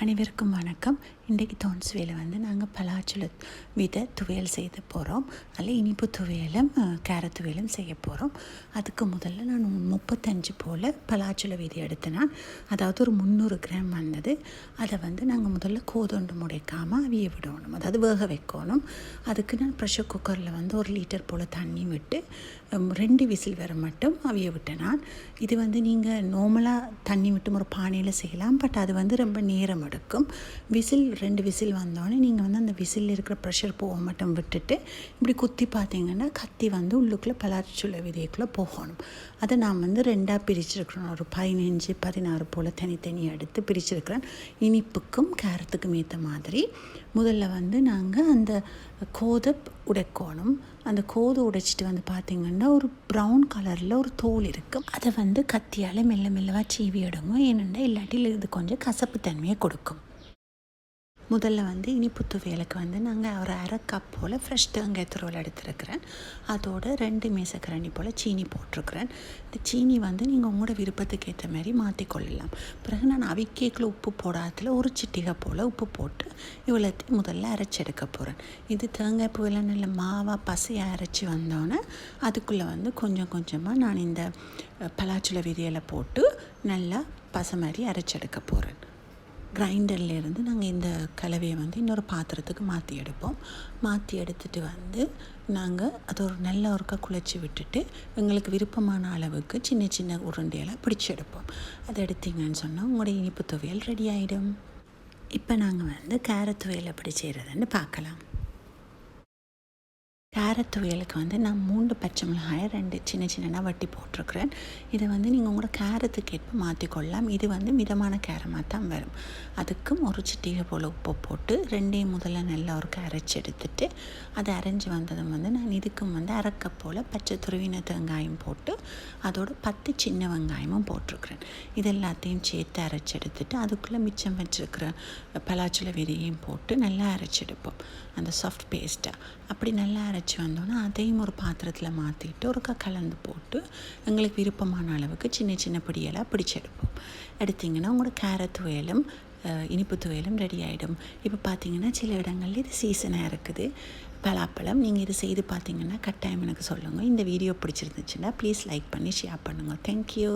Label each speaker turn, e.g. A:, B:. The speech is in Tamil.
A: அனைவருக்கும் வணக்கம். இன்றைக்கு தோன்சுவையில் நாங்கள் பலாச்சுல வித துவையல் செய்த போகிறோம். அதில் இனிப்பு துவையலும் கேரட் துவையலும் செய்ய போகிறோம். அதுக்கு முதல்ல நான் 35 போல் பலாச்சுல விதை எடுத்தேன். அதாவது ஒரு 300 கிராம் வந்தது. அதை நாங்கள் முதல்ல கோதொண்டு முடைக்காமல் அவிய விடணும், அதாவது வேக வைக்கணும். அதுக்கு நான் ப்ரெஷர் குக்கரில் 1 லிட்டர் போல் தண்ணி விட்டு 2 விசில் வர மட்டும் அவிய விட்டேன். நான் இது நீங்கள் நார்மலாக தண்ணி விட்டு ஒரு பானையில் செய்யலாம், பட் அது ரொம்ப நேரம் எடுக்கும். 2 விசில் வந்தோடனே நீங்கள் அந்த விசிலில் இருக்கிற ப்ரெஷர் போக மட்டும் விட்டுட்டு இப்படி குத்தி பார்த்தீங்கன்னா கத்தி உள்ளுக்குள்ளே பலாச்சுல விதைக்குள்ளே போகணும். அதை நான் 2ஆக பிரிச்சிருக்கிறேன். ஒரு 15-16 போல் தனித்தனியாக எடுத்து பிரிச்சிருக்கிறேன். இனிப்புக்கும் கேரத்துக்கும் ஏற்ற மாதிரி முதல்ல நாங்கள் அந்த கோதை உடைக்கணும். அந்த கோதை உடைச்சிட்டு பார்த்திங்கன்னா ஒரு ப்ரௌன் கலரில் ஒரு தோல் இருக்கும். அதை கத்தியால் மெல்ல மெல்லவாக சீவி எடுங்க, ஏனென்றால் இல்லாட்டில் இது கொஞ்சம் கசப்பு தன்மையை கொடுக்கும். முதல்ல இனிப்பு துவையலுக்கு நாங்கள் ஒரு 1/2 கப் போல் ஃப்ரெஷ் தேங்காய் துருவல் எடுத்துருக்கிறேன். அதோட 2 மேசக்கரண்டி போல் சீனி போட்டிருக்கிறேன். இந்த சீனி நீங்கள் உங்களோட விருப்பத்துக்கு ஏற்ற மாதிரி மாற்றிக்கொள்ளலாம். பிறகு நான் அவிக்கேக்கில் உப்பு போடாததில் ஒரு சிட்டிகை போல் உப்பு போட்டு இவ்வளோத்தையும் முதல்ல அரைச்செடுக்க போகிறேன். இது தேங்காய் பூவெல்லாம் நல்ல மாவாக பசையாக அரைச்சி வந்தோன்னே அதுக்குள்ளே கொஞ்சம் கொஞ்சமாக நான் இந்த பலாச்சுல விதையில் போட்டு நல்லா பசை மாதிரி அரைச்செடுக்க போகிறேன். கிரைண்டர்லேருந்து நாங்கள் இந்த கலவையை இன்னொரு பாத்திரத்துக்கு மாற்றி எடுப்போம். மாற்றி எடுத்துகிட்டு நாங்கள் அதை ஒரு நல்ல ஒருக்கா குழைச்சி விட்டுட்டு எங்களுக்கு விருப்பமான அளவுக்கு சின்ன சின்ன உருண்டையெல்லாம் பிடிச்சி எடுப்போம். அதை எடுத்திங்கன்னு சொன்னால் உங்களோட இனிப்பு துவையல் ரெடி ஆகிடும். இப்போ நாங்கள் கேரட் துவையல் எப்படி செய்கிறதுன்னு பார்க்கலாம். கேரட் துவையலுக்கு நான் 3 பச்சை மிளகாயை 2 சின்ன சின்னதாக வட்டி போட்டிருக்கிறேன். இதை நீங்கள் உங்களோட கேரத்துக்கு ஏற்ப மாற்றிக்கொள்ளலாம். இது மிதமான கேரமாக தான் வரும். அதுக்கும் ஒரு சிட்டிகை போல் உப்பு போட்டு 2ஐயும் முதல்ல நல்லா ஒரு அரைச்சி எடுத்துட்டு அதை அரைஞ்சி வந்ததும் நான் இதுக்கும் 1/2 கப் போல் பச்சை துருவின தேங்காயும் போட்டு அதோட 10 சின்ன வெங்காயமும் போட்டிருக்கிறேன். இது எல்லாத்தையும் சேர்த்து அரைச்சி எடுத்துட்டு அதுக்குள்ளே மிச்சம் வச்சுருக்கிற பலாச்சுல விதையையும் போட்டு நல்லா அரைச்சி எடுப்போம். அந்த சாஃப்ட் பேஸ்ட்டாக அப்படி நல்லா அரைச்சி வந்தோன்னா அதையும் ஒரு பாத்திரத்தில் மாற்றிட்டு ஒருக்கா கலந்து போட்டு எங்களுக்கு விருப்பமான அளவுக்கு சின்ன சின்ன பிடியெல்லாம் பிடிச்செடுப்போம். எடுத்திங்கன்னா உங்களோட கேரட் துவையலும் இனிப்பு துவையலும் ரெடி ஆகிடும். இப்போ பார்த்திங்கன்னா சில இடங்கள்ல இது சீசனாக இருக்குது. பலாப்பழம் நீங்கள் இது செய்து பார்த்திங்கன்னா கட்டாயம் எனக்கு சொல்லுங்கள். இந்த வீடியோ பிடிச்சிருந்துச்சுன்னா ப்ளீஸ் லைக் பண்ணி ஷேர் பண்ணுங்கள். தேங்க்யூ.